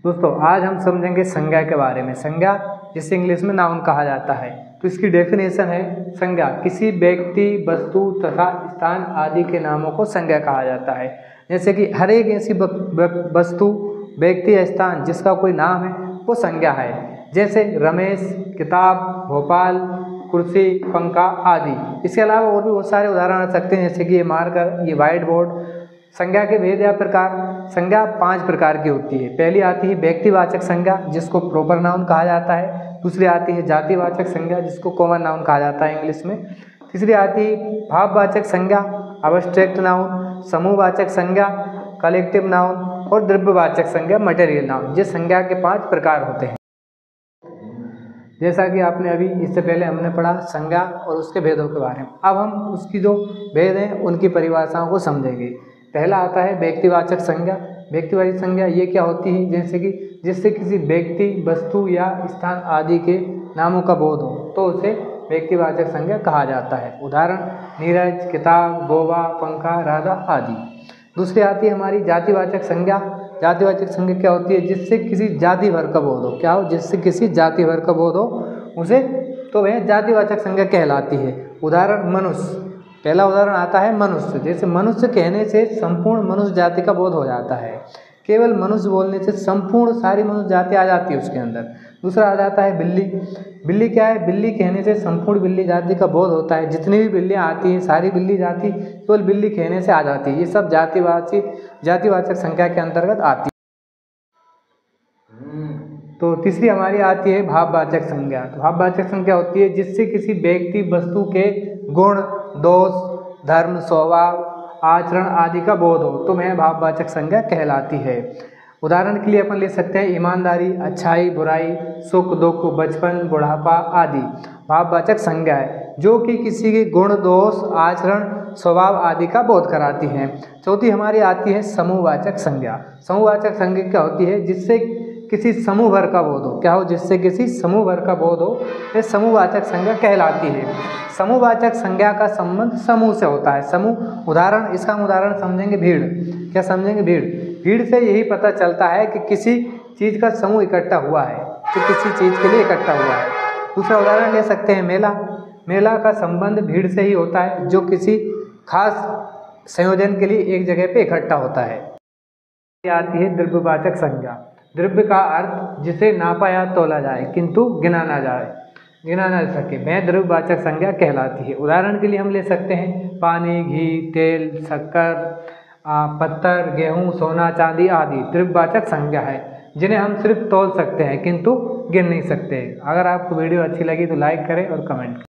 दोस्तों आज हम समझेंगे संज्ञा के बारे में। संज्ञा जिसे इंग्लिश में नाउन कहा जाता है, तो इसकी डेफिनेशन है संज्ञा किसी व्यक्ति, वस्तु तथा स्थान आदि के नामों को संज्ञा कहा जाता है। जैसे कि हर एक ऐसी वस्तु, व्यक्ति या स्थान जिसका कोई नाम है वो संज्ञा है। जैसे रमेश, किताब, भोपाल, कुर्सी, पंखा आदि। इसके अलावा और भी बहुत सारे उदाहरण आ सकते हैं, जैसे कि ये मार्कर, ये व्हाइट बोर्ड। संज्ञा के भेद या प्रकार। संज्ञा 5 प्रकार की होती है। पहली आती है व्यक्तिवाचक संज्ञा जिसको प्रॉपर नाउन कहा जाता है। दूसरी आती है जातिवाचक संज्ञा जिसको कॉमन नाउन कहा जाता है इंग्लिश में। तीसरी आती है भाववाचक संज्ञा, अब्स्ट्रैक्ट नाउन। समूहवाचक संज्ञा, कलेक्टिव नाउन। और द्रव्यवाचक संज्ञा, मटेरियल नाउन। ये संज्ञा के 5 प्रकार होते हैं। जैसा कि आपने अभी इससे पहले हमने पढ़ा संज्ञा और उसके भेदों के बारे में। अब हम उसकी जो भेद हैं उनकी परिभाषाओं को समझेंगे। पहला आता है व्यक्तिवाचक संज्ञा। व्यक्तिवाचक संज्ञा ये क्या होती है? जैसे कि जिससे किसी व्यक्ति, वस्तु या स्थान आदि के नामों का बोध हो तो उसे व्यक्तिवाचक संज्ञा कहा जाता है। उदाहरण नीरज, किताब, गोवा, पंखा, राधा आदि। दूसरी आती है हमारी जातिवाचक संज्ञा। जातिवाचक संज्ञा क्या होती है? जिससे किसी जाति भर का बोध हो। क्या हो? जिससे किसी जाति भर का बोध हो उसे, तो वह जातिवाचक संज्ञा कहलाती है। उदाहरण मनुष्य। पहला उदाहरण आता है मनुष्य। जैसे मनुष्य कहने से संपूर्ण मनुष्य जाति का बोध हो जाता है। केवल मनुष्य बोलने से संपूर्ण सारी मनुष्य जाति आ जाती है उसके अंदर। दूसरा आ जाता है बिल्ली। बिल्ली क्या है? बिल्ली कहने से संपूर्ण बिल्ली जाति का बोध होता है। जितनी भी बिल्लियाँ आती हैं सारी बिल्ली जाति केवल बिल्ली कहने से आ जाती है। ये सब जातिवाचक संज्ञा के अंतर्गत आती है। तो तीसरी हमारी आती है भाववाचक संज्ञा। तो भाववाचक संज्ञा होती है जिससे किसी व्यक्ति, वस्तु के गुण, दोष, धर्म, स्वभाव, आचरण आदि का बोध हो तो वह भाववाचक संज्ञा कहलाती है। उदाहरण के लिए अपन ले सकते हैं ईमानदारी, अच्छाई, बुराई, सुख, दुख, बचपन, बुढ़ापा आदि भाववाचक संज्ञा है जो कि किसी के गुण, दोष, आचरण, स्वभाव आदि का बोध कराती हैं। चौथी हमारी आती है समूहवाचक संज्ञा। समूहवाचक संज्ञा क्या होती है? जिससे किसी समूह भर का बोध हो। क्या हो? जिससे किसी समूह भर का बोध हो यह समूहवाचक संज्ञा कहलाती है। समूहवाचक संज्ञा का संबंध समूह से होता है। समूह उदाहरण, इसका हम उदाहरण समझेंगे भीड़। क्या समझेंगे? भीड़। भीड़ से यही पता चलता है कि किसी चीज़ का समूह इकट्ठा हुआ है, तो किसी चीज़ के लिए इकट्ठा हुआ है। दूसरा उदाहरण ले सकते हैं मेला। मेला का संबंध भीड़ से ही होता है जो किसी खास संयोजन के लिए एक जगह पे इकट्ठा होता है। आती है द्रव्यवाचक संज्ञा। द्रव्य का अर्थ जिसे नापा या तोला जाए किंतु गिना ना जा सके वह द्रव्यवाचक संज्ञा कहलाती है। उदाहरण के लिए हम ले सकते हैं पानी, घी, तेल, शक्कर, पत्थर, गेहूँ, सोना, चांदी आदि द्रव्यवाचक संज्ञा है जिन्हें हम सिर्फ तौल सकते हैं किंतु गिन नहीं सकते। अगर आपको वीडियो अच्छी लगी तो लाइक करें और कमेंट करें।